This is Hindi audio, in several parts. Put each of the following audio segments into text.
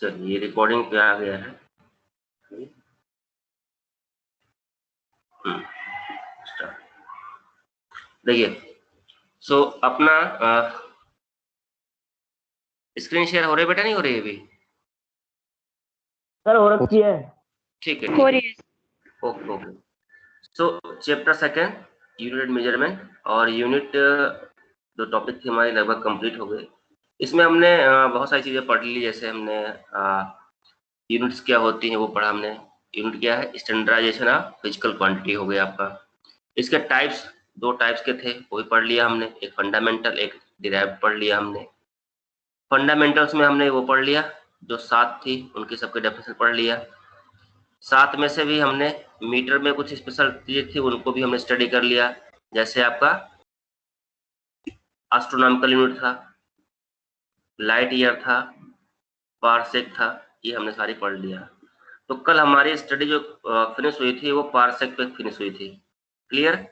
चलिए रिकॉर्डिंग पे आ गया है। देखिए, सो अपना स्क्रीन शेयर हो रही है बेटा, नहीं हो रही है अभी? सर हो रखी है। ठीक है, ओके ओके। सो चैप्टर सेकंड यूनिट मेजरमेंट और यूनिट जो टॉपिक थी हमारी लगभग कंप्लीट हो गई। इसमें हमने बहुत सारी चीजें पढ़ ली, जैसे हमने यूनिट्स क्या होती हैं वो पढ़ा हमने। यूनिट क्या है? स्टैंडर्डाइजेशन ऑफ फिजिकल क्वांटिटी हो गया आपका। इसके टाइप्स, दो टाइप्स के थे वो भी पढ़ लिया हमने, एक फंडामेंटल एक डिराइव्ड पढ़ लिया हमने। फंडामेंटल्स में हमने वो पढ़ लिया जो 7 थी, उनकी सबके डेफिनेशन पढ़ लिया। 7 में से भी हमने मीटर में कुछ स्पेशल चीजें थी उनको भी हमने स्टडी कर लिया, जैसे आपका एस्ट्रोनॉमिकल यूनिट था, लाइट ईयर था, पारसेक था, ये हमने सारी पढ़ लिया। तो कल हमारी स्टडी जो फिनिश हुई थी वो पारसेक पे फिनिश हुई थी। क्लियर?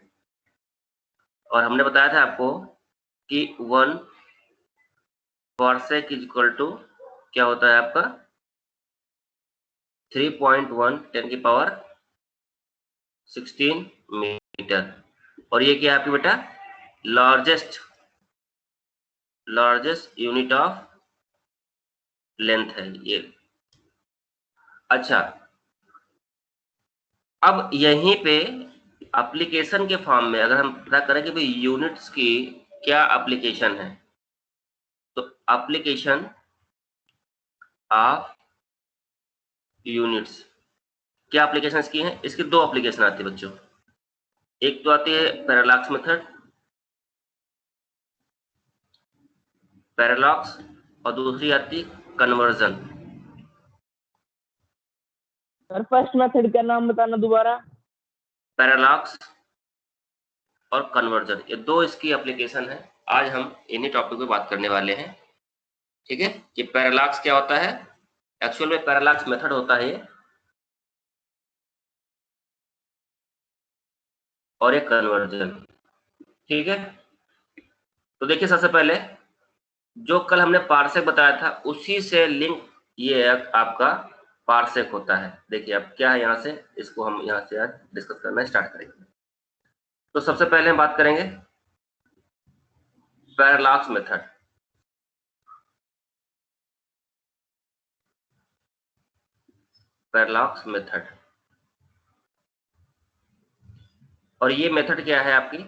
और हमने बताया था आपको कि 1 पारसेक इज इक्वल टू क्या होता है आपका 3.1 10 की पावर 16 मीटर। और ये क्या है आपकी बेटा? लार्जेस्ट यूनिट ऑफ लेंथ है ये। अच्छा, अब यहीं पे एप्लीकेशन के फॉर्म में अगर हम पता करें कि भाई यूनिट्स की क्या एप्लीकेशन है, तो एप्लीकेशन ऑफ यूनिट्स क्या एप्लीकेशन की है? इसकी दो एप्लीकेशन आती है बच्चों। एक तो आती है पैरालॉक्स मेथड, पैरालॉक्स, और दूसरी आती है कन्वर्जन। सर फर्स्ट मेथड का नाम बताना दोबारा। पैरालॉक्स और कन्वर्जन, ये दो इसकी एप्लीकेशन है। आज हम इन्हीं टॉपिक पे बात करने वाले हैं। ठीक है, कि पैरालॉक्स क्या होता है, एक्चुअल में पैरालॉक्स मेथड होता है ये, और एक कन्वर्जन। ठीक है, तो देखिए सबसे पहले जो कल हमने पार्सेक बताया था उसी से लिंक ये आपका पार्सेक होता है। देखिए अब क्या है, यहाँ से इसको हम यहाँ से आज डिस्कस करना स्टार्ट करेंगे। तो सबसे पहले हम बात करेंगे पैरालॉक्स मेथड। पैरालॉक्स मेथड, और ये मेथड क्या है आपकी,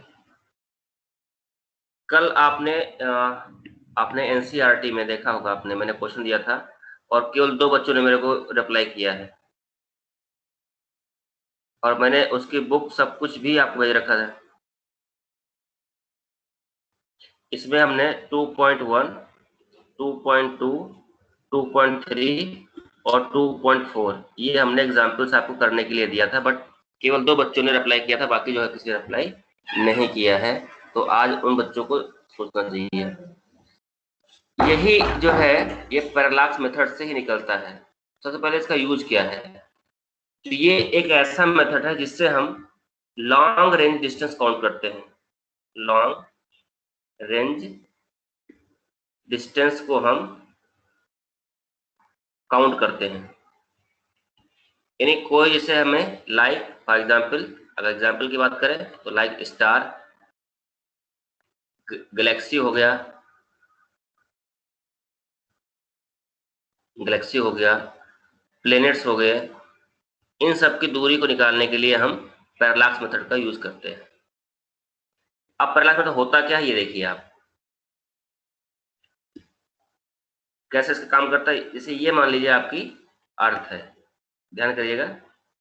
कल आपने एनसीईआरटी में देखा होगा, आपने मैंने क्वेश्चन दिया था और केवल 2 बच्चों ने मेरे को रिप्लाई किया है, और मैंने उसकी बुक सब कुछ भी आपको भेज रखा था। इसमें हमने 2.1, 2.2, 2.3 और 2.4 ये हमने एग्जाम्पल्स आपको करने के लिए दिया था, बट केवल 2 बच्चों ने रिप्लाई किया था, बाकी जो है किसी ने रिप्लाई नहीं किया है। तो आज उन बच्चों को सोचना चाहिए। यही जो है ये पैरालॉक्स मेथड से ही निकलता है। सबसे पहले इसका यूज क्या है, तो ये एक ऐसा मेथड है जिससे हम लॉन्ग रेंज डिस्टेंस काउंट करते हैं। लॉन्ग रेंज डिस्टेंस को हम काउंट करते हैं, यानी कोई जैसे हमें लाइक फॉर एग्जांपल, अगर एग्जांपल की बात करें तो लाइक स्टार, गैलेक्सी हो गया, प्लैनेट्स हो गए, इन सब की दूरी को निकालने के लिए हम पैरालॉक्स मेथड का यूज करते हैं। अब पैरालॉक्स मेथड होता क्या है ये देखिए आप, कैसे इसका काम करता है। जैसे ये मान लीजिए आपकी अर्थ है, ध्यान करिएगा,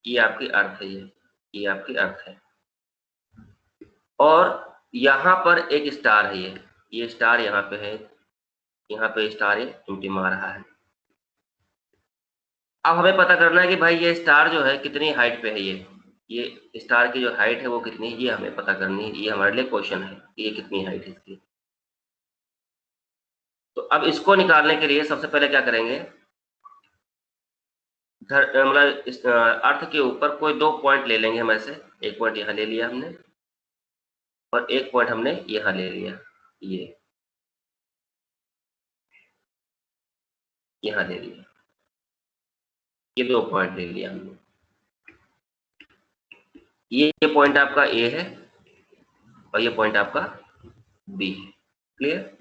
ये आपकी अर्थ है, ये आपकी अर्थ है, और यहाँ पर एक स्टार है, ये स्टार यहाँ पे है, यहाँ पे स्टार ये टिमटिमा रहा है। अब हमें पता करना है कि भाई ये स्टार जो है कितनी हाइट पे है, ये स्टार की जो हाइट है वो कितनी है, ये हमें पता करनी है। ये हमारे लिए क्वेश्चन है कि ये कितनी हाइट है इसकी। तो अब इसको निकालने के लिए सबसे पहले क्या करेंगे, मतलब अर्थ के ऊपर कोई 2 पॉइंट ले लेंगे हम ऐसे। एक पॉइंट यहाँ ले लिया हमने, और एक पॉइंट हमने यहाँ ले लिया, ये यहाँ ले लिया। ये 2 पॉइंट ले लिया हमने। ये पॉइंट आपका ए है और ये पॉइंट आपका बी है। क्लियर?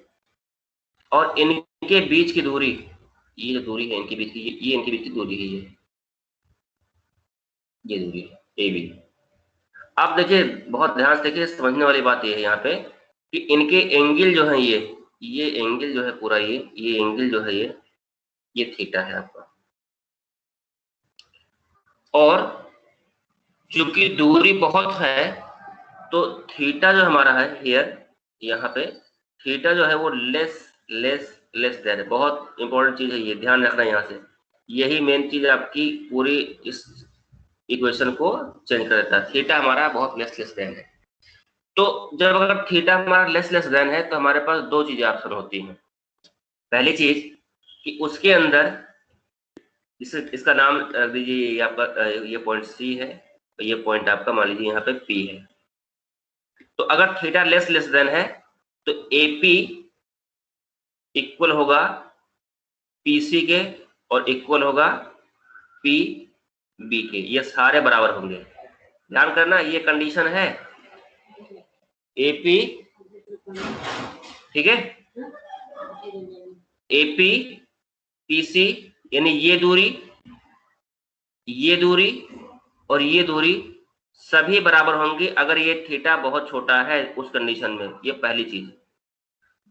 और इनके बीच की दूरी, ये जो दूरी है इनके बीच की, ये इनके बीच की दूरी है, ये दूरी है ए बी। आप देखिए, बहुत ध्यान से देखिए, समझने वाली बात ये है यहाँ पे कि इनके एंगल जो है, ये एंगल जो है पूरा, ये एंगल जो है, ये थीटा है आपका। और चूंकि दूरी बहुत है तो थीटा जो हमारा है हियर, यहाँ पे थीटा जो है वो लेस देन है। बहुत इंपॉर्टेंट चीज है ये, ध्यान रखना यहाँ से। यही मेन चीज आपकी पूरी इस इक्वेशन को चेंज कर देता है। थीटा हमारा बहुत लेस देन है। तो जब अगर थीटा हमारा लेस देन है तो हमारे पास 2 चीजें ऑप्शन होती हैं। पहली चीज कि उसके अंदर इसका नाम रख दीजिए, ये आपका ये पॉइंट सी है, तो ये पॉइंट आपका मान लीजिए यहाँ पे पी है। तो अगर थीटा लेस देन है तो एपी इक्वल होगा पीसी के और इक्वल होगा पी बी के, ये सारे बराबर होंगे। ध्यान करना, ये कंडीशन है एपी, ठीक है, एपी पीसी, यानी ये दूरी और ये दूरी सभी बराबर होंगी अगर ये थीटा बहुत छोटा है उस कंडीशन में। ये पहली चीज।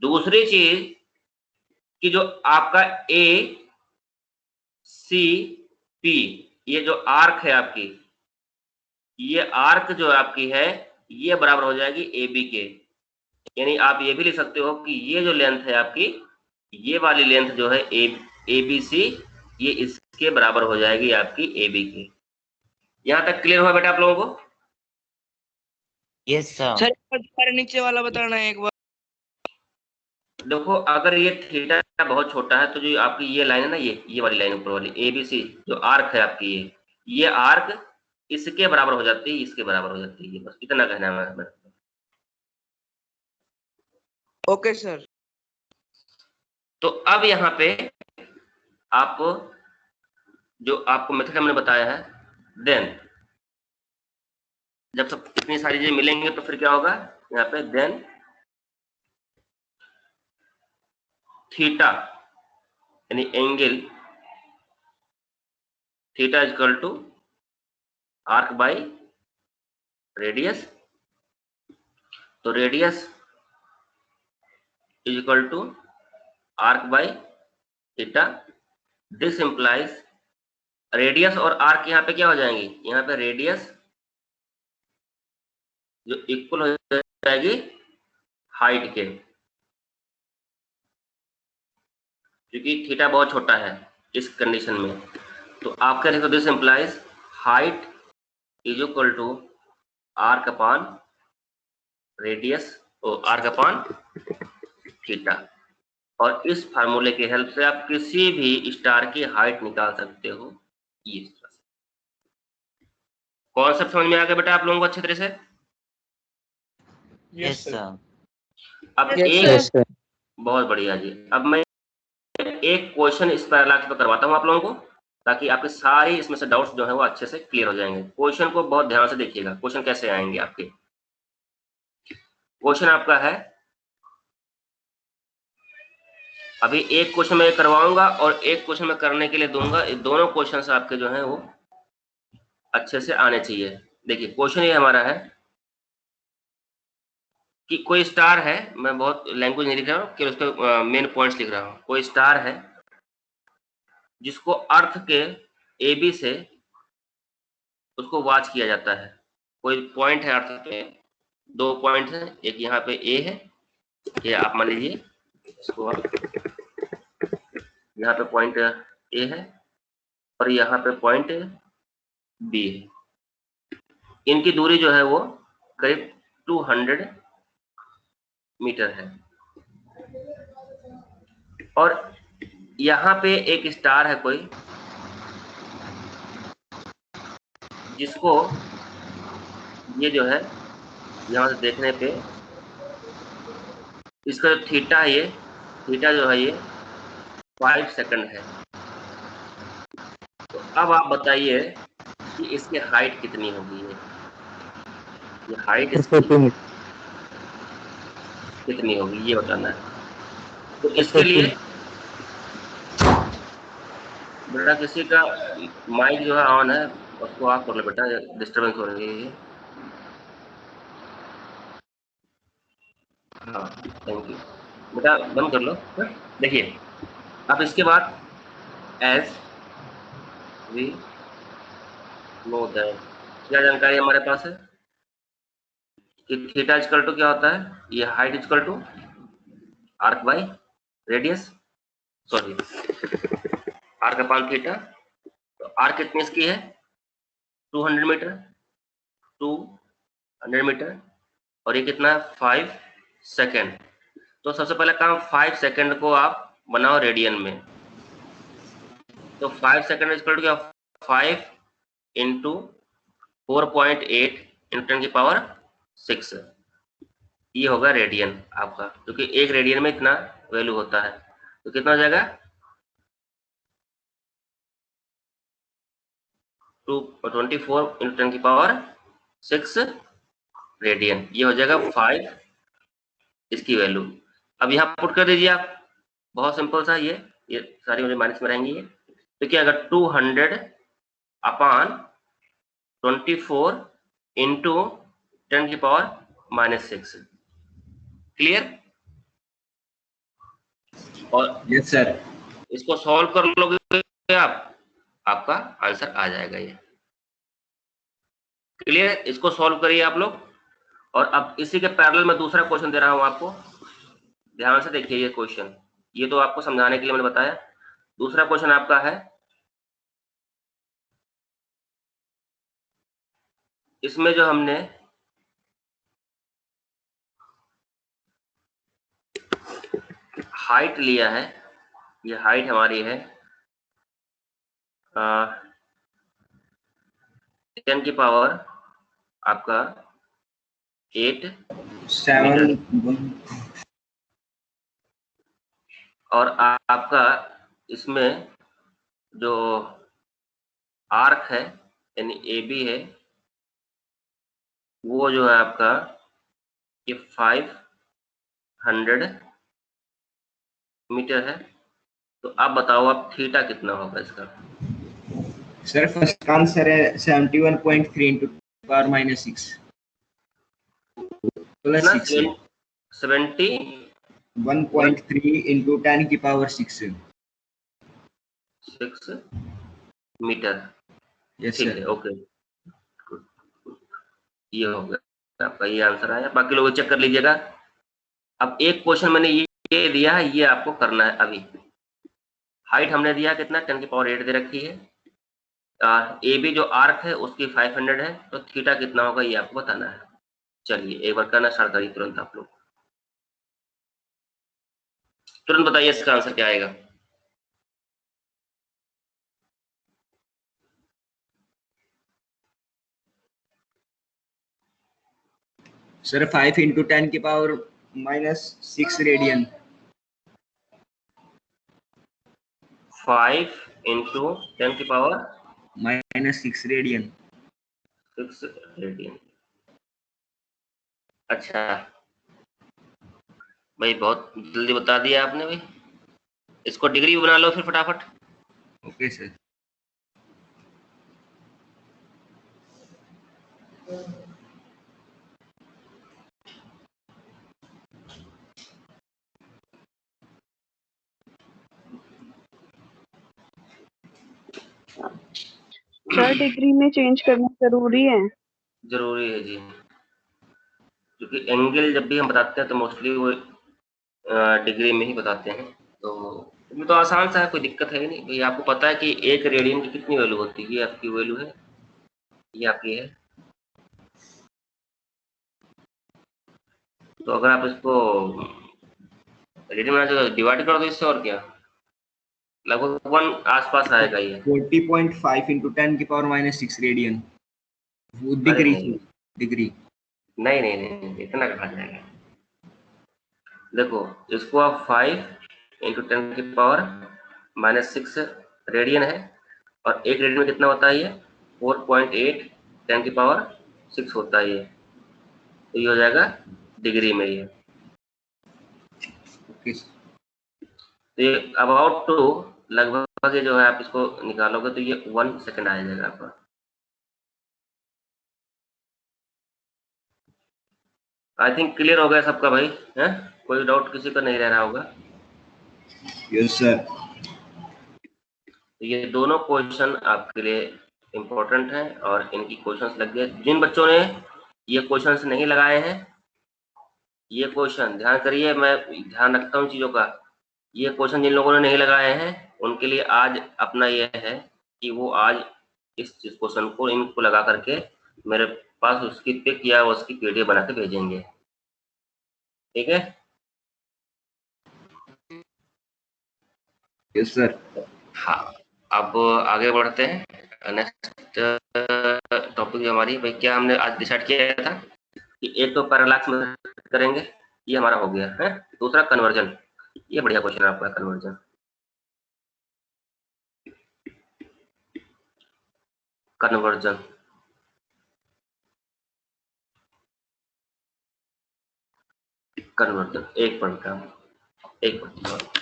दूसरी चीज कि जो आपका ए सी पी, ये जो आर्क है आपकी, ये आर्क जो आपकी है ये बराबर हो जाएगी ए बी के। यानी आप ये भी लिख सकते हो कि ये जो लेंथ है आपकी, ये वाली लेंथ जो है ए बी सी, ये इसके बराबर हो जाएगी आपकी ए बी के। यहां तक क्लियर हुआ बेटा आप लोगों को? Yes sir. नीचे वाला बताना है एक बार। देखो, अगर ये थीटा बहुत छोटा है तो जो आपकी ये लाइन है ना, ये वाली लाइन ऊपर वाली ए बी सी जो आर्क है आपकी, ये आर्क इसके बराबर हो जाती है, इसके बराबर हो जाती है। बस इतना कहना है हमें। Okay sir. तो अब यहाँ पे आप जो आपको मेथड हमने बताया है, देन जब सब इतनी सारी चीजें मिलेंगे तो फिर क्या होगा यहाँ पे, देन थीटा यानी angle theta is equal to arc by radius. तो radius is equal to arc by theta. This implies radius और आर्क यहाँ पे क्या हो जाएंगी, यहाँ पे रेडियस जो इक्वल हो जाएगी हाइट के, क्योंकि थीटा बहुत छोटा है इस कंडीशन में। तो आप क्या देखो, this implies height is equal to arc upon radius और आर्क अपॉन थीटा। और इस फार्मूले की हेल्प से आप किसी भी स्टार की हाइट निकाल सकते हो। ये कॉन्सेप्ट समझ में आ गया बेटा आप लोगों को अच्छे तरह से? Yes sir. अब एक बहुत बढ़िया जी। अब मैं एक क्वेश्चन इस पैराग्राफ पे करवाता हूँ आप लोगों को, ताकि आपके सारे इसमें से डाउट्स जो है वो अच्छे से क्लियर हो जाएंगे। क्वेश्चन को बहुत ध्यान से देखिएगा, क्वेश्चन कैसे आएंगे आपके। क्वेश्चन आपका है, अभी एक क्वेश्चन मैं करवाऊंगा और एक क्वेश्चन मैं करने के लिए दूंगा। दोनों क्वेश्चन आपके जो है वो अच्छे से आने चाहिए। देखिए क्वेश्चन ये हमारा है कि कोई स्टार है, मैं बहुत लैंग्वेज नहीं लिख रहा हूँ कि उसके मेन पॉइंट्स लिख रहा हूँ। कोई स्टार है जिसको अर्थ के ए बी से उसको वॉच किया जाता है। कोई पॉइंट है अर्थ पे, 2 पॉइंट है, एक यहाँ पे ए है, ये आप मान लीजिए इसको, यहाँ पे पॉइंट ए है और यहाँ पे पॉइंट बी है। इनकी दूरी जो है वो करीब 200 मीटर है। और यहाँ पे एक स्टार है कोई, जिसको ये जो है यहाँ से देखने पे इसका जो थीटा है, ये थीटा जो है ये 5 सेकंड है। तो अब आप बताइए कि इसकी हाइट कितनी होगी, ये हाइट इसकी कितनी होगी ये बताना है। तो इसके लिए बेटा किसी का माइक जो है ऑन है उसको ऑफ कर लो बेटा, डिस्टरबेंस हो रही है। हाँ थैंक यू बेटा, बंद कर लो। देखिए अब इसके बाद एज वी नो दैट क्या जानकारी हमारे पास है कि थीटा इक्वल टू क्या होता है, ये height equal to arc by radius, sorry arc upon theta. तो आर्क कितनी इसकी है 200 मीटर, 200 मीटर, और ये कितना है 5 सेकेंड। तो सबसे पहले काम 5 सेकेंड को आप बनाओ रेडियन में। तो 5 सेकेंड इक्वल टू क्या 5 इंटू 4.8 इंटू 10 की पावर 6, ये होगा रेडियन आपका, क्योंकि एक रेडियन में इतना वैल्यू होता है। तो कितना हो जाएगा 24 इंटू 10 की पावर 6 रेडियन, ये हो जाएगा 5 इसकी वैल्यू। अब यहाँ पुट कर दीजिए आप, बहुत सिंपल सा, ये सारी मुझे माइनस में रहेंगी। ये तो क्या अगर 200 अपॉन 24 इंटू 10 की पावर -6, क्लियर। और यस सर। इसको सॉल्व कर लोगे आप, आपका आंसर आ जाएगा ये, क्लियर। इसको सॉल्व करिए आप लोग। और अब इसी के पैरेलल में दूसरा क्वेश्चन दे रहा हूं आपको, ध्यान से देखिए ये क्वेश्चन, ये तो आपको समझाने के लिए मैंने बताया। दूसरा क्वेश्चन आपका है, इसमें जो हमने हाइट लिया है, ये हाइट हमारी है 10 की पावर आपका 8 मीटर, और आपका इसमें जो आर्क है यानी ए बी है, वो जो है आपका ये 500 मीटर है। तो आप बताओ आप थीटा कितना होगा इसका। सर फर्स्ट आंसर है 71.3 इंटू पावर -6 प्लस 6 70 1.3 इंटू 10 की पावर 6 मीटर, यस ठीक सर। है ओके, ये हो गया आपका, ये आंसर आया। बाकी लोग चेक कर लीजिएगा। अब एक क्वेश्चन मैंने ये दिया है, ये आपको करना है अभी। हाइट हमने दिया कितना 10 की पावर 8 दे रखी है, ए बी जो आर्क है उसकी 500 है, तो थीटा कितना होगा ये आपको बताना है। चलिए एक बार करना स्टार्ट करिए तुरंत, आप लोग तुरंत बताइए इसका आंसर क्या आएगा। सर 5 इंटू 10 की पावर -6 रेडियन। 5 इंटू 10 की पावर -6 रेडियन। 6 रेडियन। अच्छा भाई, बहुत जल्दी बता दिया आपने भाई, इसको डिग्री भी बना लो फिर फटाफट। Okay sir. सर डिग्री में चेंज करना जरूरी है? जरूरी है जी, क्योंकि एंगल जब भी हम बताते हैं तो मोस्टली वो डिग्री में ही बताते हैं। तो इसमें तो आसान सा है, कोई दिक्कत है ही नहीं भाई। आपको पता है कि एक रेडियन की कितनी वैल्यू होती है, ये आपकी वैल्यू है, ये आपकी है। तो अगर आप इसको रेडियन में तो डिवाइड कर दो इससे, और क्या, लगभग 1 आसपास आएगा ये। 40.5 इंटू 10 की पावर -6 रेडियन। वो अरे डिग्री नहीं डिग्री। नहीं नहीं नहीं, इतना कहा जाएगा। देखो इसको आप 5 इंटू 10 की पावर -6 रेडियन है, और 1 रेडियन में कितना होता है ये 4.8 10⁻6 होता है ये, तो ये हो जाएगा डिग्री में ये। ओके तो ये अबाउट टू लगभग ये जो है आप इसको निकालोगे तो ये 1 सेकंड आ जाएगा आपका। आई थिंक क्लियर हो गया सबका भाई, है कोई डाउट किसी का नहीं रह रहा होगा। Yes sir. तो ये दोनों क्वेश्चन आपके लिए इम्पोर्टेंट हैं और इनकी क्वेश्चंस लग गए। जिन बच्चों ने ये क्वेश्चंस नहीं लगाए हैं, ये क्वेश्चन ध्यान करिए, मैं ध्यान रखता हूँ चीजों का। ये क्वेश्चन जिन लोगों ने नहीं लगाए हैं उनके लिए आज अपना ये है कि वो आज इस क्वेश्चन को इनको लगा करके मेरे पास उसकी पिक या उसकी पीडीएफ बना के भेजेंगे, ठीक है। Yes sir. हाँ, अब आगे बढ़ते हैं। नेक्स्ट टॉपिक जो हमारी भाई, क्या हमने आज डिसाइड किया था कि एक तो पैरालैक्स में करेंगे, ये हमारा हो गया है। दूसरा कन्वर्जन, ये बढ़िया क्वेश्चन है आपका कन्वर्जन। कन्वर्जन कन्वर्जन एक पॉइंट का एक पॉइंट।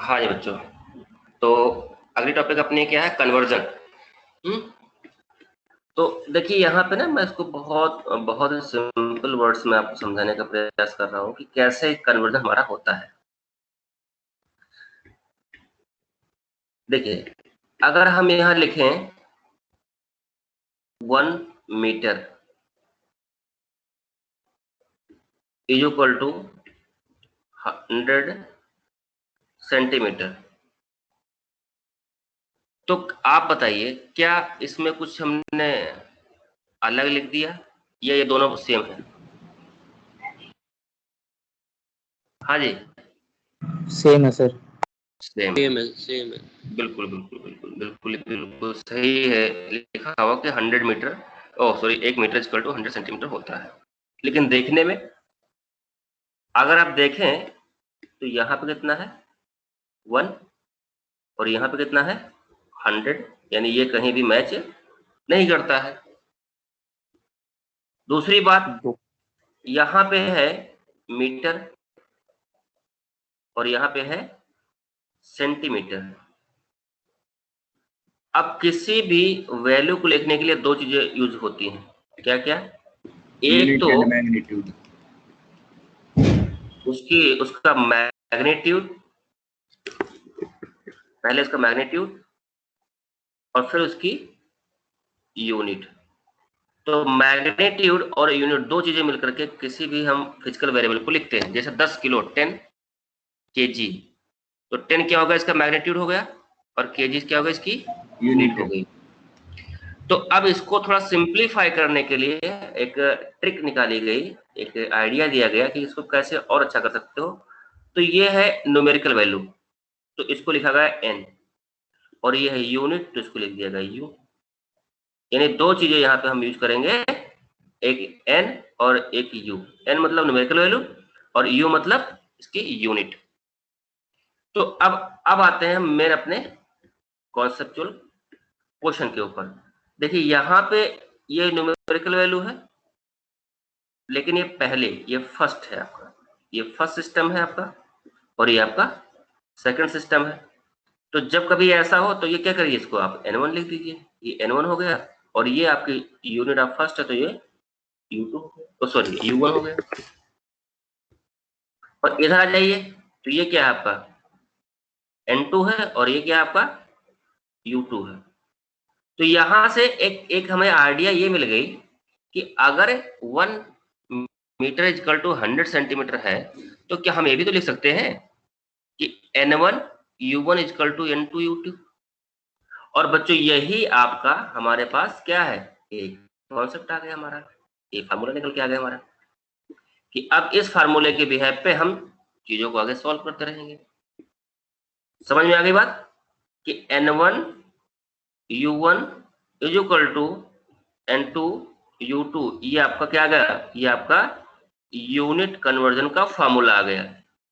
हाँ जी बच्चों, तो अगली टॉपिक अपनी क्या है, कन्वर्जन। तो देखिए यहाँ पे ना मैं इसको बहुत बहुत सिंपल वर्ड्स में आपको समझाने का प्रयास कर रहा हूँ कि कैसे कन्वर्जन हमारा होता है। देखिए अगर हम यहाँ लिखें 1 metre is equal to 100 centimetre, तो आप बताइए क्या इसमें कुछ हमने अलग लिख दिया या ये दोनों सेम है? हाँ जी सेम है सर। सेम है, सेम है। बिल्कुल बिल्कुल बिल्कुल बिल्कुल बिल्कुल सही है, लिखा हुआ कि 100 metre, oh sorry 1 metre equal to 100 centimetre होता है। लेकिन देखने में अगर आप देखें तो यहाँ पे कितना है 1 और यहाँ पे कितना है 100, यानी ये कहीं भी मैच नहीं करता है। दूसरी बात, यहाँ पे है मीटर और यहाँ पे है सेंटीमीटर। अब किसी भी वैल्यू को लिखने के लिए दो चीजें यूज होती हैं, क्या क्या? एक तो मैग्नीट्यूड, उसका मैग्नीट्यूड, पहले उसका मैग्नीट्यूड और फिर उसकी यूनिट। तो मैग्नीट्यूड और यूनिट दो चीजें मिलकर के किसी भी हम फिजिकल वेरिएबल को लिखते हैं। जैसे 10 किलो 10 केजी, तो 10 क्या होगा इसका मैग्नीट्यूड हो गया और केजी क्या होगा इसकी यूनिट हो गई। तो अब इसको थोड़ा सिंप्लीफाई करने के लिए एक ट्रिक निकाली गई, एक आइडिया दिया गया कि इसको कैसे और अच्छा कर सकते हो। तो ये है न्यूमेरिकल वैल्यू, तो इसको लिखा गया n, और ये है यूनिट, तो इसको लिख दिया गया u। यानी दो चीजें यहाँ पे हम यूज करेंगे, एक n और एक u। n मतलब न्यूमेरिकल वैल्यू और u मतलब इसकी यूनिट। तो अब आते हैं मेरे अपने कॉन्सेप्चुअल क्वेश्चन के ऊपर। देखिए यहाँ पे ये न्यूमेरिकल वैल्यू है, लेकिन ये पहले ये फर्स्ट है आपका, ये फर्स्ट सिस्टम है आपका और ये आपका सेकंड सिस्टम है। तो जब कभी ऐसा हो तो ये क्या करिए, इसको आप n1 लिख दीजिए, ये n1 हो गया और ये आपकी यूनिट ऑफ फर्स्ट है तो ये u2, तो सॉरी u1 हो गया। और इधर आ जाइए तो ये क्या है आपका n2 है और ये क्या है आपका u2 है। तो यहां से एक हमें आइडिया ये मिल गई कि अगर 1 मीटर इजकल टू 100 सेंटीमीटर है, तो क्या हम ये भी तो लिख सकते हैं कि N1 U1 is equal to N2 U2। और बच्चों यही आपका हमारे पास क्या है, एक कॉन्सेप्ट आ गया हमारा, ये फार्मूला निकल के आ गया हमारा कि अब इस फार्मूले के बिहेव पे हम चीजों को आगे सॉल्व करते रहेंगे। समझ में आ गई बात कि N1 U1 is equal to N2 U2, ये आपका क्या आ गया, ये आपका यूनिट कन्वर्जन का फार्मूला आ गया।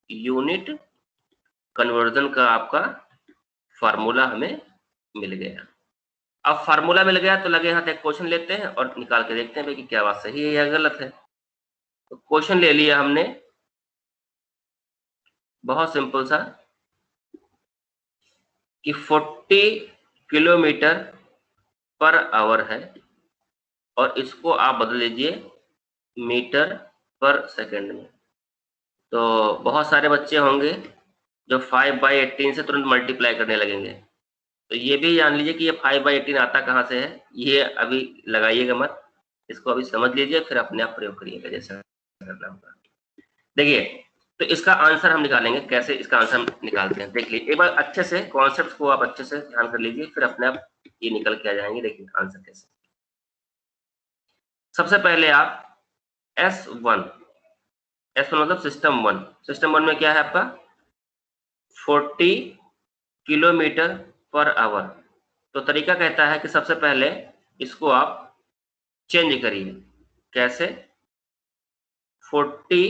यूनिट कन्वर्जन का आपका फार्मूला हमें मिल गया। अब फार्मूला मिल गया तो लगे हाथ एक क्वेश्चन लेते हैं और निकाल के देखते हैं भाई कि क्या बात सही है या गलत है। तो क्वेश्चन ले लिया हमने, बहुत सिंपल सा, कि 40 किलोमीटर पर आवर है और इसको आप बदल लीजिए मीटर पर सेकंड में। तो बहुत सारे बच्चे होंगे जो 5/18 से तुरंत मल्टीप्लाई करने लगेंगे। तो ये भी जान लीजिए कि ये 5/18 आता कहाँ से है, ये अभी लगाइएगा मत, इसको अभी समझ लीजिए फिर अपने आप प्रयोग करिएगा जैसा करना होगा। देखिए, तो इसका आंसर हम निकालेंगे, कैसे इसका आंसर हम निकालते हैं देख लीजिए एक बार अच्छे से, कॉन्सेप्ट को आप अच्छे से ध्यान कर लीजिए, फिर अपने आप ये निकल के आ जाएंगे। देखिए आंसर कैसे, सबसे पहले आप S1 मतलब सिस्टम 1, सिस्टम 1 में क्या है आपका 40 किलोमीटर पर आवर। तो तरीका कहता है कि सबसे पहले इसको आप चेंज करिए, कैसे, 40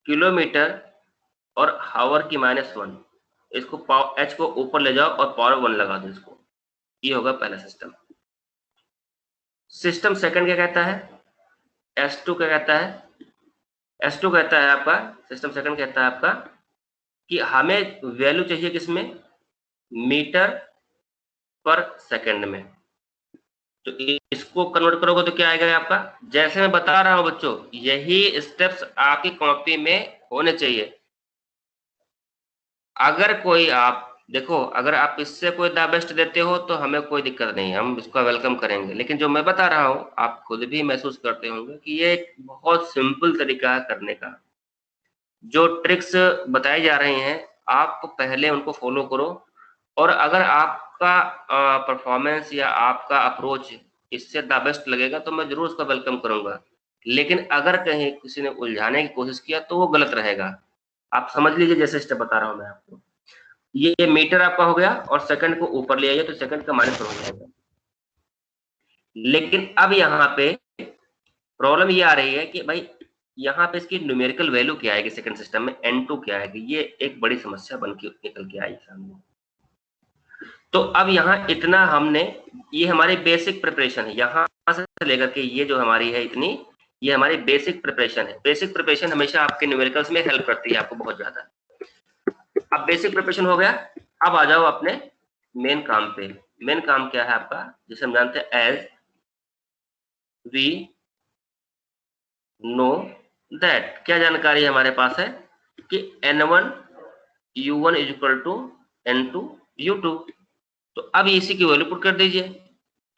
किलोमीटर और हावर की -1, इसको h को ऊपर ले जाओ और पावर 1 लगा दो इसको, ये होगा पहला सिस्टम। सिस्टम सेकंड क्या कहता है, S2 क्या कहता है, S2 कहता है आपका, सिस्टम सेकंड कहता है आपका कि हमें वैल्यू चाहिए किसमें, मीटर पर सेकंड में। तो इसको कन्वर्ट करोगे तो क्या आएगा आपका, जैसे मैं बता रहा हूं बच्चों, यही स्टेप्स आपकी कॉपी में होने चाहिए। अगर कोई आप देखो, अगर आप इससे कोई द बेस्ट देते हो तो हमें कोई दिक्कत नहीं, हम इसका वेलकम करेंगे, लेकिन जो मैं बता रहा हूं आप खुद भी महसूस करते होंगे कि ये एक बहुत सिंपल तरीका है करने का। जो ट्रिक्स बताई जा रही हैं आप पहले उनको फॉलो करो, और अगर आपका परफॉर्मेंस या आपका अप्रोच इससे द बेस्ट लगेगा तो मैं जरूर उसका वेलकम करूंगा। लेकिन अगर कहीं किसी ने उलझाने की कोशिश किया तो वो गलत रहेगा। आप समझ लीजिए जैसे स्टेप बता रहा हूं मैं आपको, ये मीटर आपका हो गया और सेकंड को ऊपर ले आइए तो सेकंड का -1 हो जाएगा। लेकिन अब यहाँ पे प्रॉब्लम ये आ रही है कि भाई यहाँ पे इसकी न्यूमेरिकल वैल्यू क्या आएगी, सेकंड सिस्टम में N2 क्या आएगी, ये एक बड़ी समस्या बन के निकल के आई सामने। तो अब यहाँ इतना हमने, ये हमारी बेसिक प्रिपरेशन है, यहाँ से लेकर के ये जो हमारी है इतनी, ये हमारी बेसिक प्रिपरेशन है। बेसिक प्रिपरेशन हमेशा आपके न्यूमेरिकल्स में हेल्प करती है आपको बहुत ज्यादा। अब बेसिक प्रिपरेशन हो गया, अब आ जाओ अपने मेन काम पे। मेन काम क्या है आपका, जिसे हम जानते हैं एज वी नो दैट। क्या जानकारी हमारे पास है कि N1 U1 is equal to N2 U2। तो अब इसी की वैल्यू पुट कर दीजिए।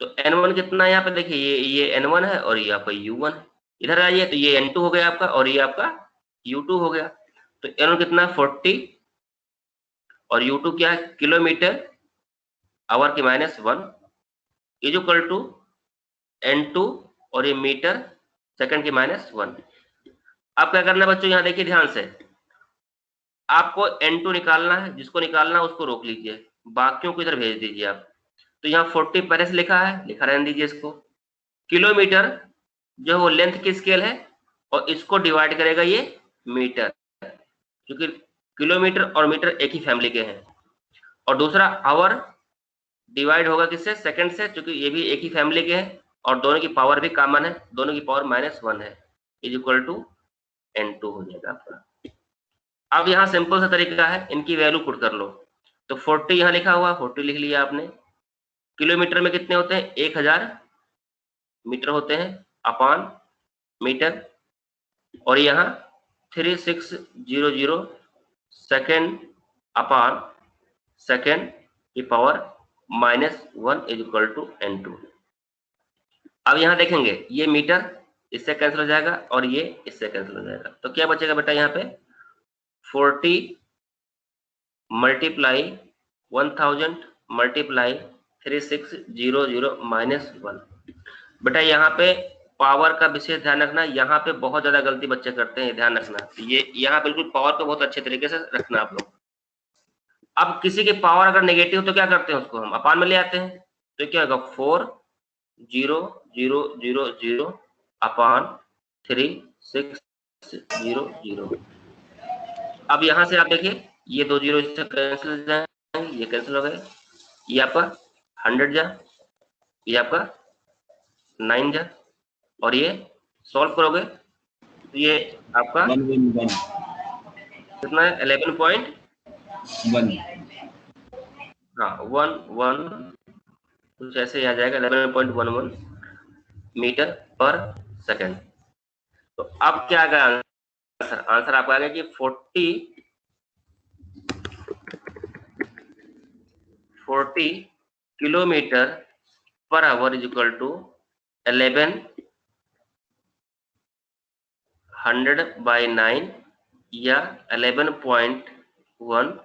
तो N1 कितना है यहाँ पे देखिए, ये N1 है और ये आपका U1 है। इधर आइए तो ये N2 हो गया आपका और ये आपका U2 हो गया। तो N1 कितना है 40 और U2 क्या है किलोमीटर आवर की -1 इज इक्वल टू N2 और ये मीटर सेकंड की -1। अब क्या करना है बच्चों, यहाँ देखिए ध्यान से, आपको N2 निकालना है, जिसको निकालना है उसको रोक लीजिए, बाकियों को इधर भेज दीजिए आप। तो यहाँ 40 पहले से लिखा है, लिखा रहने दीजिए इसको। किलोमीटर जो है वो लेंथ की स्केल है और इसको डिवाइड करेगा ये मीटर, क्योंकि किलोमीटर और मीटर एक ही फैमिली के हैं। और दूसरा आवर डिवाइड होगा किससे, सेकंड से, क्योंकि ये भी एक ही फैमिली के हैं और दोनों की पावर भी कॉमन है, दोनों की पावर -1 है, इज इक्वल टू N2 हो जाएगा आपका। अब यहाँ सिंपल सा तरीका है, इनकी वैल्यू पुट कर लो। तो 40 यहाँ लिखा हुआ, 40 लिख लिया आपने। किलोमीटर में कितने होते हैं, 1000 मीटर होते हैं अपॉन मीटर, और यहाँ 3600 सेकेंड अपॉन सेकेंड की power -1 is equal to N2। अब यहाँ देखेंगे ये मीटर इससे कैंसिल हो जाएगा और ये इससे कैंसिल हो जाएगा। तो क्या बचेगा बेटा यहाँ पे 40 मल्टीप्लाई 1000 मल्टीप्लाई 3600 माइनस 1। बेटा यहाँ पे पावर का विशेष ध्यान रखना, यहाँ पे बहुत ज्यादा गलती बच्चे करते हैं, ध्यान रखना। ये यहाँ बिल्कुल पावर को बहुत अच्छे तरीके से रखना आप लोग। अब किसी की पावर अगर नेगेटिव तो क्या करते हैं, उसको हम अपान में ले आते हैं। तो क्या होगा 400000 अपान 3600। अब यहाँ से आप देखिए ये 2 जीरो इससे कैंसिल हो जाएंगे, ये कैंसिल हो गए, ये आपका 100 जा, ये आपका 9 जा, और ये सॉल्व करोगे तो ये आपका 111 कितना है 11.1 हाँ 1 कुछ ऐसे ही आ जाएगा 11.11 मीटर पर सेकेंड। तो अब क्या आ गया आंसर? आंसर आपका आ गया कि 40 kilometre per hour is equal to 1100/9 या 11.1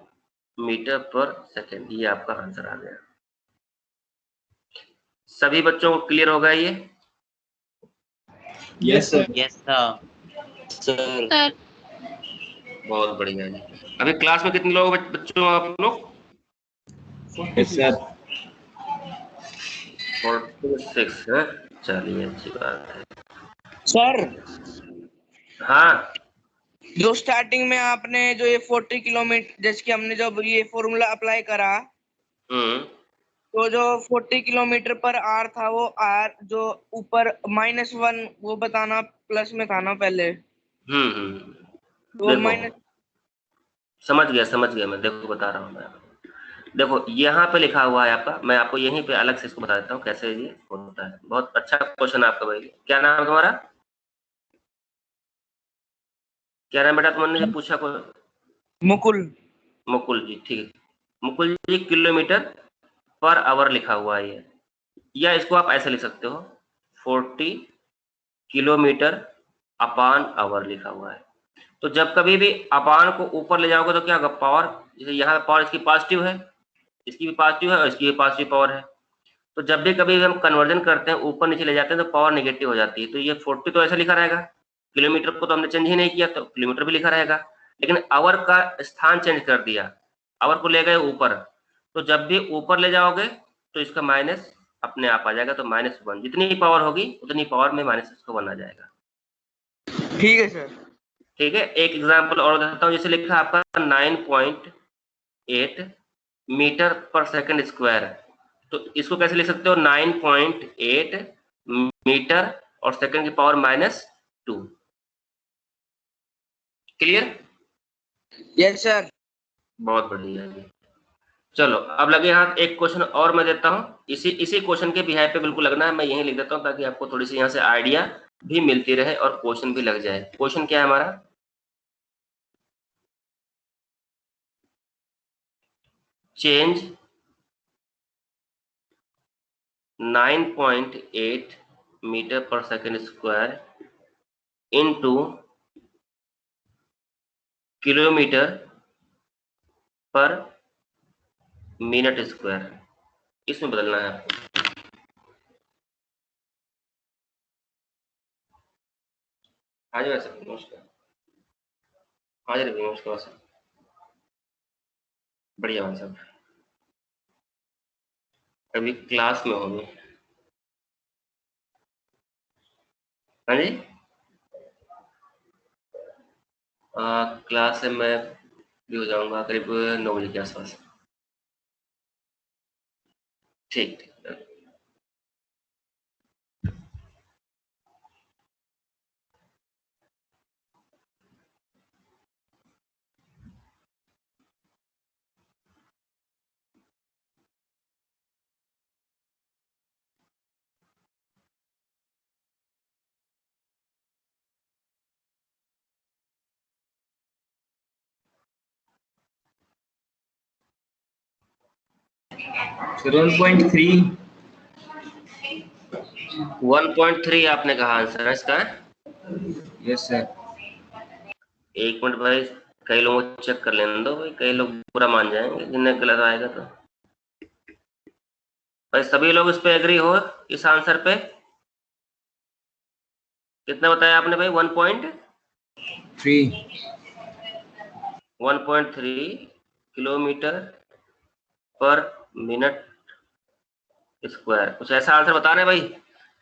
मीटर पर सेकेंड। ये आपका आंसर आ गया। सभी बच्चों को क्लियर होगा ये? Yes sir. Yes sir. Sir बहुत बढ़िया जी। अभी क्लास में कितने लोग बच्चों आप लोग? Yes sir. 46 है, चलिए अच्छी बात है। सर हाँ जो स्टार्टिंग में आपने जो ये 40 किलोमीटर जैसे कि हमने जब ये फॉर्मूला अप्लाई करा तो जो 40 किलोमीटर पर आर था वो आर जो ऊपर -1 वो बताना प्लस में था ना पहले। देखो माइनस समझ गया मैं, देखो बता रहा हूँ मैं। देखो यहाँ पे लिखा हुआ है आपका, मैं आपको यहीं पे अलग से इसको बता देता हूँ कैसे ये होता है। बहुत अच्छा क्वेश्चन है आपका भाई। क्या नाम है तुम्हारा? क्या नाम बेटा तुमने जो पूछा को? मुकुल। मुकुल जी, ठीक है। मुकुल जी किलोमीटर पर आवर लिखा हुआ है ये, या इसको आप ऐसे लिख सकते हो 40 किलोमीटर अपान आवर लिखा हुआ है। तो जब कभी भी अपान को ऊपर ले जाओगे तो क्या होगा, पावर, जैसे यहाँ पावर इसकी पॉजिटिव है, इसकी भी पॉजिटिव है और इसकी भी पॉजिटिव पावर है। तो जब भी कभी हम कन्वर्जन करते हैं ऊपर नीचे ले जाते हैं तो पावर नेगेटिव हो जाती है। तो ये 40 तो ऐसा लिखा रहेगा, किलोमीटर को तो हमने चेंज ही नहीं किया तो किलोमीटर भी लिखा रहेगा, लेकिन आवर का स्थान चेंज कर दिया, आवर को ले गए ऊपर। तो जब भी ऊपर ले जाओगे तो इसका माइनस अपने आप आ जाएगा। तो -1 जितनी पावर होगी उतनी पावर में -1 आ जाएगा। ठीक है सर। ठीक है, एक एग्जांपल और देता हूँ। जैसे लिखा आपका 9.8 मीटर पर सेकंड स्क्वायर, तो इसको कैसे लिख सकते हो 9.8 मीटर और सेकंड की पावर -2। क्लियर? Yes sir. बहुत बढ़िया। चलो अब लगे हाथ, एक क्वेश्चन और मैं देता हूँ, इसी क्वेश्चन के बिहार पे बिल्कुल लगना है। मैं यही लिख देता हूँ ताकि आपको थोड़ी सी यहाँ से आइडिया भी मिलती रहे और क्वेश्चन भी लग जाए। क्वेश्चन क्या है हमारा? चेंज 9.8 मीटर पर सेकंड स्क्वायर इनटू किलोमीटर पर मिनट स्क्वायर, इसमें बदलना है आपको। आज वैसे नमस्कार, हाजिर भी नमस्कार सर, बढ़िया भाई साहब। अभी क्लास में होंगे? हाँ जी, क्लास से मैं भी हो जाऊंगा करीब 9 बजे के आसपास। ठीक ठीक। 1.3 1.3 आपने कहा आंसर है इसका? Yes sir. एक मिनट भाई, कई लोगों को चेक कर लेने दो भाई, कई लोग पूरा मान जाएंगे जिन्हें गलत आएगा तो। भाई सभी लोग इस पे एग्री हो, इस आंसर पे? कितना बताया आपने भाई? 1.3 किलोमीटर पर मिनट स्क्वायर, कुछ ऐसा आंसर बता रहे हैं भाई।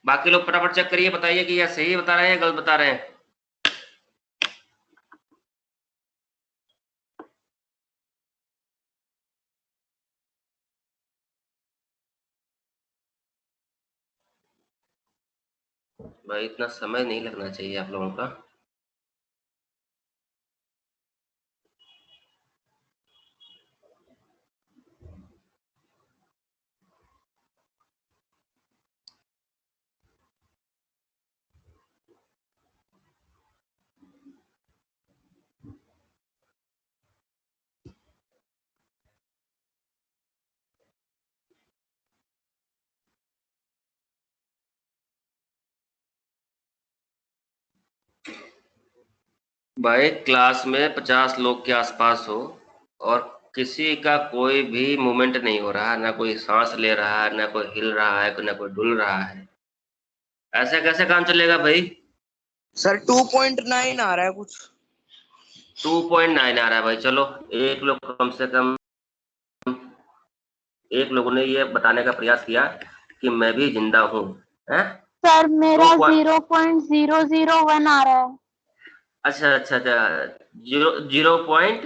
बाकी लोग फटाफट चेक करिए, बताइए कि यह सही बता रहे हैं या गलत बता रहे हैं। भाई इतना समय नहीं लगना चाहिए आप लोगों का। भाई क्लास में 50 लोग के आसपास हो और किसी का कोई भी मूवमेंट नहीं हो रहा, ना कोई सांस ले रहा है, ना कोई हिल रहा है, ना कोई डुल रहा है, ऐसा कैसे काम चलेगा भाई? सर 2.9 आ रहा है कुछ। 2.9 आ रहा है भाई। चलो एक लोग कम से कम, एक लोगों ने ये बताने का प्रयास किया कि मैं भी जिंदा हूँ। सर मेरा 0.001 आ रहा है। अच्छा अच्छा अच्छा, 0.001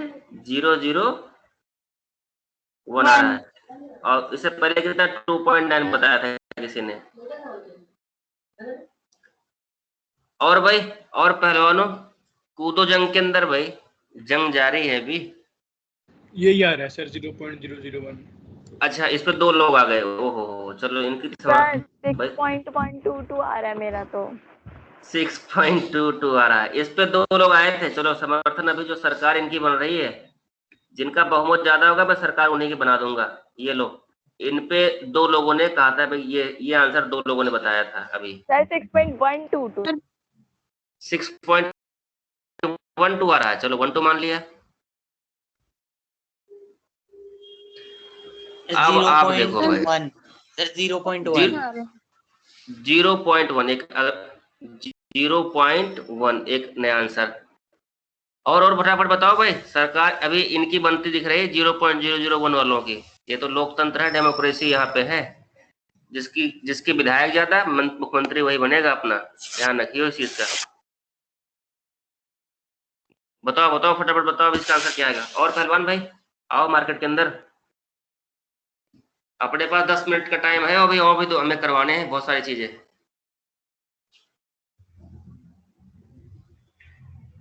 आ रहा है। और इससे पहले कितना 2.9 बताया था किसी ने? और भाई, और पहलवानों कूदो जंग के अंदर भाई, जंग जारी है अभी। यही आ रहा है सर 0.001। अच्छा, इस पे 2 लोग आ गए। ओहो, चलो इनकी सर 6.22 आ रहा है मेरा तो। 6.22 आ रहा है। इस पे 2 लोग आए थे। चलो समर्थन अभी जो सरकार इनकी बन रही है, जिनका बहुमत ज्यादा होगा मैं सरकार उन्हीं की बना दूंगा। ये लो, इन पे 2 लोगों ने कहा था भाई, ये आंसर 2 लोगों ने बताया था अभी। सर 6.122। 6.12 आ रहा है। चलो 12 मान लिया। अब आप देखो भाई, 0.1 0.1 एक 0.1 एक नया आंसर। और फटाफट बताओ भाई, सरकार अभी इनकी बनती दिख रही है 0.001 वालों की। ये तो लोकतंत्र है, डेमोक्रेसी यहाँ पे है। जिसकी विधायक ज्यादा, मुख्यमंत्री वही बनेगा अपना। ध्यान रखियो इस चीज का। बताओ बताओ फटाफट बताओ इसका आंसर क्या आएगा। और पहलवान भाई आओ मार्केट के अंदर, अपने पास 10 मिनट का टाइम है। और भी तो हमें करवाने हैं बहुत सारी चीजें।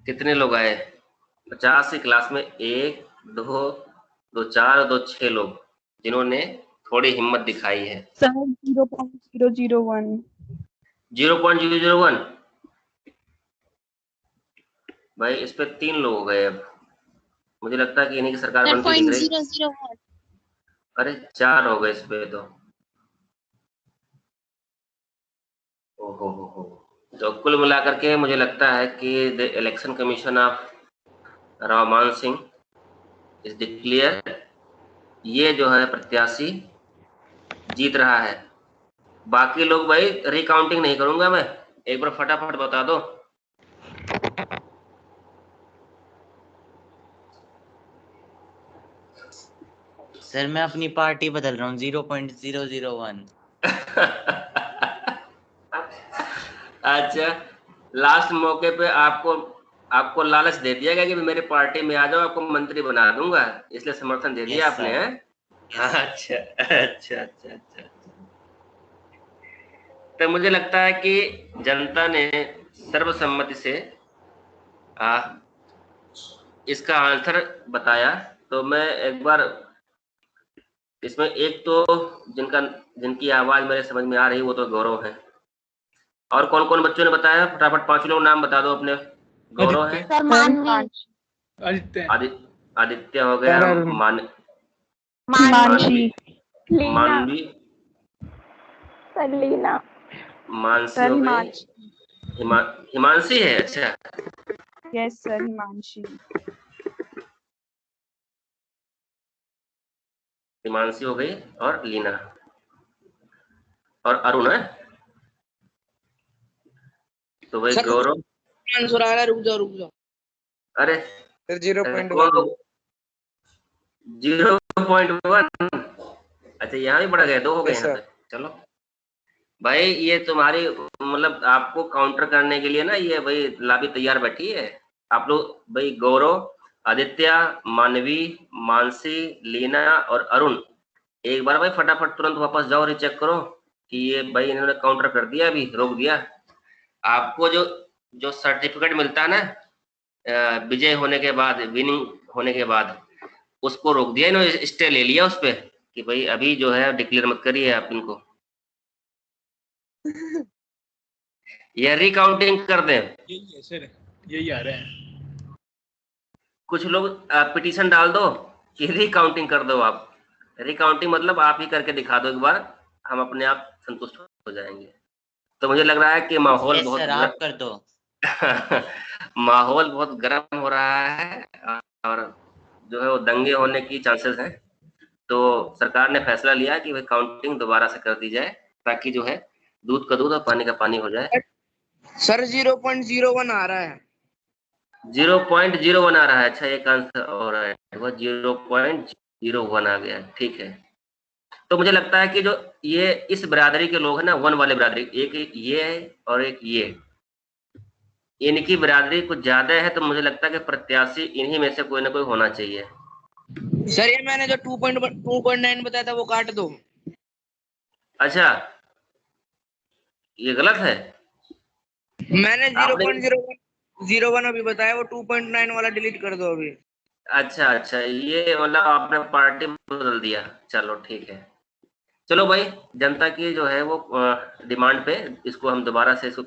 कितने लोग आए? 50 की क्लास में 1 2 2 4 2 6 लोग जिन्होंने थोड़ी हिम्मत दिखाई है। सर 0.001। 0.001 भाई, इस पे 3 लोग हो गए। अब मुझे लगता है कि इन्हीं की सरकार बनती दिख रही। 0.001। अरे 4 हो गए इस पे तो। ओहो। तो कुल मिलाकर के मुझे लगता है कि द इलेक्शन कमीशन ऑफ रावमान सिंह इज डिक्लेयर, ये जो है प्रत्याशी जीत रहा है। बाकी लोग भाई रिकाउंटिंग नहीं करूंगा मैं, एक बार फटाफट बता दो। सर मैं अपनी पार्टी बदल रहा हूँ 0.001। अच्छा, लास्ट मौके पे आपको लालच दे दिया गया कि मेरे पार्टी में आ जाओ, आपको मंत्री बना दूंगा, इसलिए समर्थन दे दिया आपने है? अच्छा अच्छा अच्छा अच्छा। तो मुझे लगता है कि जनता ने सर्वसम्मति से इसका आंसर बताया। तो मैं एक बार इसमें एक तो जिनकी आवाज मेरे समझ में आ रही, वो तो गौरव है। और कौन कौन बच्चों ने बताया? फटाफट 5 लोग नाम बता दो अपने। गौरव है, आदित्य हो गया, मानवी, सर लीना। मानसी सर हो गई, हिमांशी। हिमांशी है। अच्छा, यस सर हिमांशी। हिमांशी हो गई और लीना और अरुण है। तो भाई सर गौरव, आंसर आ रहा है, रुक जाओ। अरे सर 0.1। 0.1। अच्छा, यहाँ भी बढ़ गए, 2 हो गए Yes, यहाँ sir. पे। चलो भाई, ये तुम्हारी मतलब आपको काउंटर करने के लिए ना ये भाई लाभी तैयार बैठी है। आप लोग भाई गौरव, आदित्य, मानवी, मानसी, लीना और अरुण, एक बार भाई फटाफट तुरंत वापस जाओ, रिचेक करो कि ये भाई इन्होंने काउंटर कर दिया, अभी रोक दिया। आपको जो सर्टिफिकेट मिलता है ना विजय होने के बाद, विनिंग होने के बाद, उसको रोक दिया इन्होंने, स्टे ले लिया उस पे कि भाई अभी जो है डिक्लेयर मत करिए आप इनको, ये रिकाउंटिंग कर दें। यही है सर, यही आ रहा है। कुछ लोग पिटीशन डाल दो कि रिकाउंटिंग कर दो। आप रिकाउंटिंग मतलब आप ही करके दिखा दो एक बार, हम अपने आप संतुष्ट हो जाएंगे। तो मुझे लग रहा है कि माहौल यस बहुत सर, आप कर दो। माहौल बहुत गर्म हो रहा है और जो है वो दंगे होने की चांसेस हैं। तो सरकार ने फैसला लिया कि भाई काउंटिंग दोबारा से कर दी जाए, ताकि जो है दूध का दूध और पानी का पानी हो जाए। सर 0.01 आ रहा है। 0.01 आ रहा है। अच्छा, एक आंसर और है, वो 0.01 आ गया। ठीक है, तो मुझे लगता है कि जो ये इस बिरादरी के लोग हैं ना, 1 वाले बिरादरी, एक ये है और एक ये, इनकी बिरादरी कुछ ज्यादा है। तो मुझे लगता है कि प्रत्याशी इन्हीं में से कोई ना कोई होना चाहिए। सर ये मैंने जो 2.9 बताया था वो काट दो। अच्छा, ये गलत है। मैंने आपने 0.01 अभी बताया, वो 2.9 वाला डिलीट कर दो अभी। अच्छा, ये मतलब आपने पार्टी बदल दिया। चलो ठीक है, चलो भाई, जनता की जो है वो डिमांड पे इसको हम दोबारा से इसको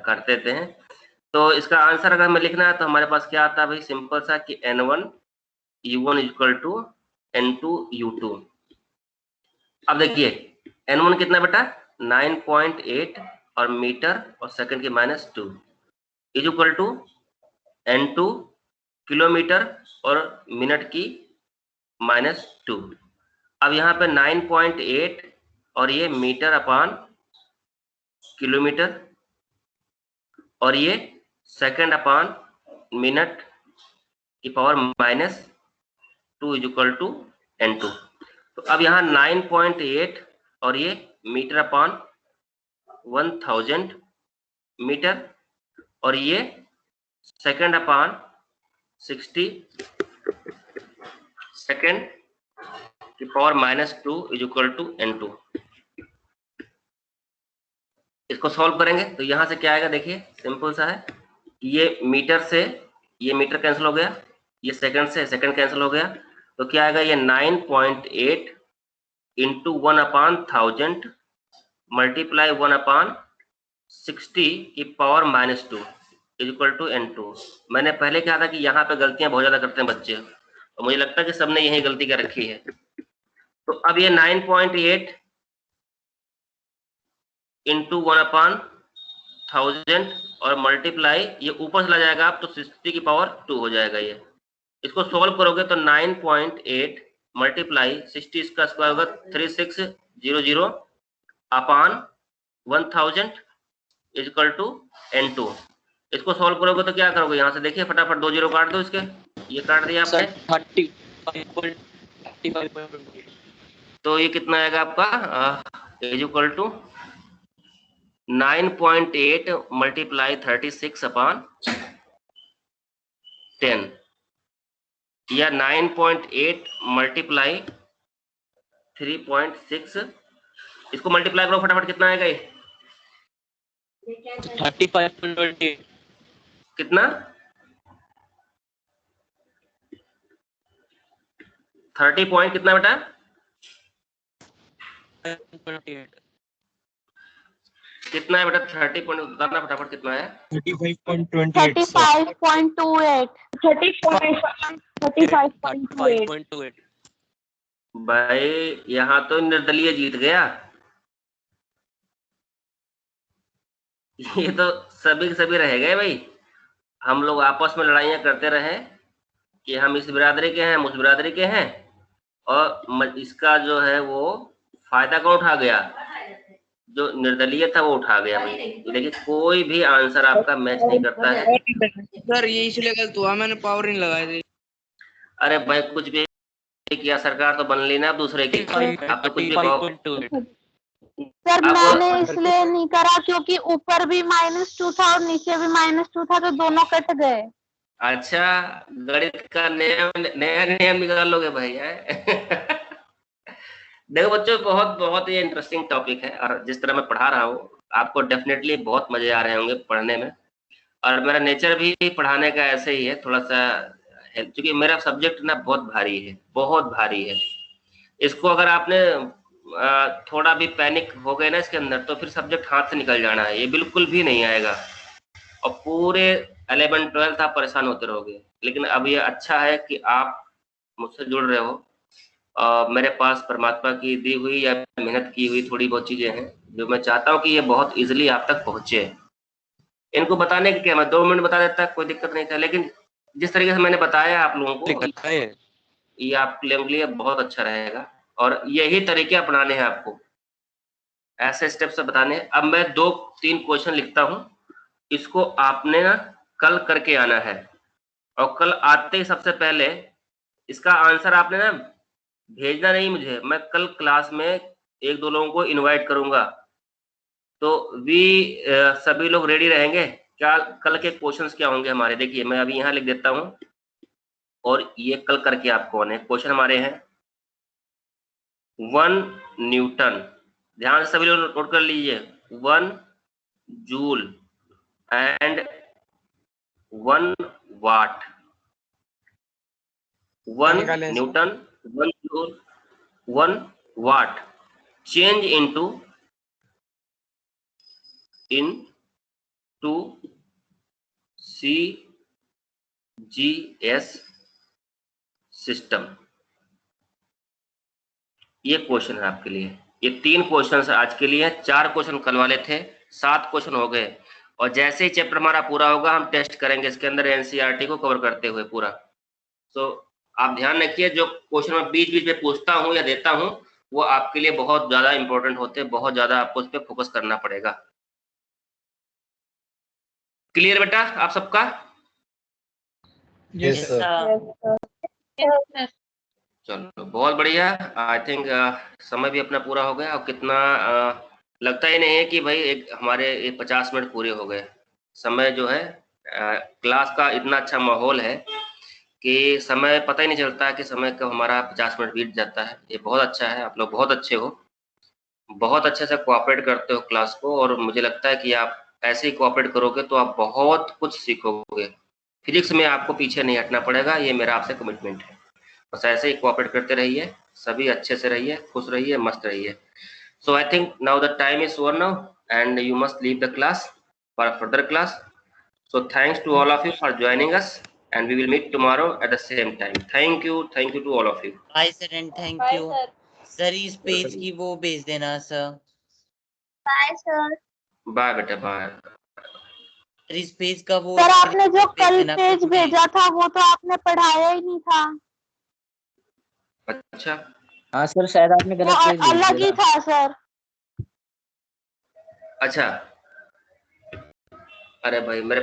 कर देते हैं। तो इसका आंसर अगर हमें लिखना है तो हमारे पास क्या आता है भाई, सिंपल सा कि N1 U1 equal to N2 U2। अब देखिए N1 कितना बेटा, 9.8 और मीटर और सेकंड की -2 is equal to N2 kilometre और मिनट की -2। अब यहाँ पे 9.8 और ये मीटर अपान किलोमीटर और ये सेकंड अपान मिनट की power -2 is equal to N2। तो अब यहाँ 9.8 और ये मीटर अपान 1000 मीटर और ये सेकंड अपान 60 सेकंड की power -2 is equal to N2। इसको सॉल्व करेंगे तो यहाँ से क्या आएगा, देखिए सिंपल सा है, ये मीटर से ये मीटर कैंसिल हो गया, ये सेकंड से सेकंड कैंसिल हो गया, तो क्या आएगा, ये 9.8 इंटू 1/1000 मल्टीप्लाई 1/60 की power -2 is equal to N2। मैंने पहले कहा था कि यहाँ पे गलतियां बहुत ज्यादा करते हैं बच्चे, और मुझे लगता है कि सबने यही गलती कर रखी है। तो अब ये 9.8 इंटू 1/1000 और मल्टीप्लाई ये ऊपर चला जाएगा आप तो 60 की पावर 2 हो जाएगा। ये इसको सॉल्व करोगे तो 9.8 मल्टीप्लाई 60 इसका स्क्वायर होगा 3600 अपान 1000 इज इक्वल टू N2। इसको सॉल्व करोगे तो क्या करोगे, यहाँ से देखिए फटाफट 2 0 काट दो इसके, ये काट दिया आपने। 35.28। तो ये कितना आएगा आपका, इज इक्वल टू 9.8 मल्टीप्लाई 36/10 या 9.8 मल्टीप्लाई 3.6। इसको मल्टीप्लाई करो फटाफट, कितना आएगा ये, 35.28। कितना 30 पॉइंट कितना बेटा, 35.28। कितना है बेटा 30 पॉइंट बताना फटाफट, कितना है 35.28 35.28 भाई, यहाँ तो निर्दलीय जीत गया। ये तो सभी के सभी रह गए भाई। हम लोग आपस में लड़ाइयाँ करते रहे कि हम इस बिरादरी के हैं, हम उस बिरादरी के हैं, और इसका जो है वो फायदा कौन उठा गया? जो निर्दलीय था वो उठा गया भाई। देखिए कोई भी आंसर आपका मैच नहीं करता है। सर ये इसलिए गलत हुआ, मैंने पावर नहीं लगाए थे। अरे भाई कुछ भी किया, सरकार तो बन ली ना अब दूसरे की। आप तो कुछ भी कहो। सर मैंने इसलिए नहीं करा क्योंकि ऊपर भी -2 था और नीचे भी -2 था, तो दोनों कट गए। अच्छा, गणित का नया नियम निकाल लोगे भाई है? देखो बच्चों, बहुत बहुत ये इंटरेस्टिंग टॉपिक है, और जिस तरह मैं पढ़ा रहा हूँ आपको डेफिनेटली बहुत मजे आ रहे होंगे पढ़ने में। और मेरा नेचर भी पढ़ाने का ऐसे ही है, थोड़ा सा क्योंकि मेरा सब्जेक्ट ना बहुत भारी है, बहुत भारी है। इसको अगर आपने थोड़ा भी पैनिक हो गए ना इसके अंदर, तो फिर सब्जेक्ट हाथ से निकल जाना है, ये बिल्कुल भी नहीं आएगा, और पूरे 11-12 आप परेशान होते रहोगे। लेकिन अब ये अच्छा है कि आप मुझसे जुड़ रहे हो, मेरे पास परमात्मा की दी हुई या मेहनत की हुई थोड़ी बहुत चीजें हैं जो मैं चाहता हूँ कि ये बहुत इजीली आप तक पहुंचे। इनको बताने के क्या, मैं 2 मिनट बता देता, कोई दिक्कत नहीं था, लेकिन जिस तरीके से मैंने बताया आप लोगों को, ये आपके लिए बहुत अच्छा रहेगा, और यही तरीके अपनाने हैं आपको, ऐसे स्टेप से बताने हैं। अब मैं 2-3 क्वेश्चन लिखता हूँ, इसको आपने ना कल करके आना है, और कल आते ही सबसे पहले इसका आंसर आपने ना भेजना नहीं मुझे, मैं कल क्लास में 1-2 लोगों को इनवाइट करूंगा, तो सभी लोग रेडी रहेंगे क्या? कल के क्वेश्चंस क्या होंगे हमारे, देखिए मैं अभी यहाँ लिख देता हूँ, और ये कल करके आपको आने क्वेश्चन हमारे हैं। 1 न्यूटन, ध्यान से सभी लोग नोट कर लीजिए, 1 joule and 1 watt. 1 newton, 1 joule, 1 watt change into CGS system. ये क्वेश्चन है आपके लिए, ये 3 क्वेश्चन आज के लिए, 4 क्वेश्चन कल वाले थे, 7 क्वेश्चन हो गए, और जैसे ही चैप्टर हमारा पूरा होगा हम टेस्ट करेंगे इसके अंदर एनसीईआरटी को कवर करते हुए पूरा। तो आप ध्यान रखिए, जो क्वेश्चन मैं बीच बीच में पूछता हूँ या देता हूँ वो आपके लिए बहुत ज्यादा इंपॉर्टेंट होते हैं, बहुत ज्यादा आपको उस पर फोकस करना पड़ेगा। क्लियर बेटा आप सबका? Yes sir. चलो बहुत बढ़िया। आई थिंक समय भी अपना पूरा हो गया, और कितना लगता ही नहीं है कि भाई हमारे 50 मिनट पूरे हो गए। समय जो है क्लास का इतना अच्छा माहौल है कि समय पता ही नहीं चलता है कि समय कब हमारा 50 मिनट बीत जाता है। ये बहुत अच्छा है, आप लोग बहुत अच्छे हो, बहुत अच्छे से कोऑपरेट करते हो क्लास को, और मुझे लगता है कि आप ऐसे ही कोऑपरेट करोगे तो आप बहुत कुछ सीखोगे। फिजिक्स में आपको पीछे नहीं हटना पड़ेगा, ये मेरा आपसे कमिटमेंट है। बस ऐसे ही कोऑपरेट करते रहिए, सभी अच्छे से रहिए, खुश रहिए, मस्त रहिए। So I think now the time is over now and you must leave the class for further class. So thanks to all of you for joining us, and we will meet tomorrow at the same time. Thank you to all of you. Bye sir and thank you. Sir इस पेज की वो भेज देना सर। Bye sir. Bye बेटा, bye. इस पेज का वो सर आपने जो कल देना पेज खुद भेजा था वो तो आपने पढ़ाया ही नहीं था। अच्छा, हाँ सर, शायद आपने वो गलत पेज भेज अलग दिया ही था सर। अच्छा, अरे भाई मेरे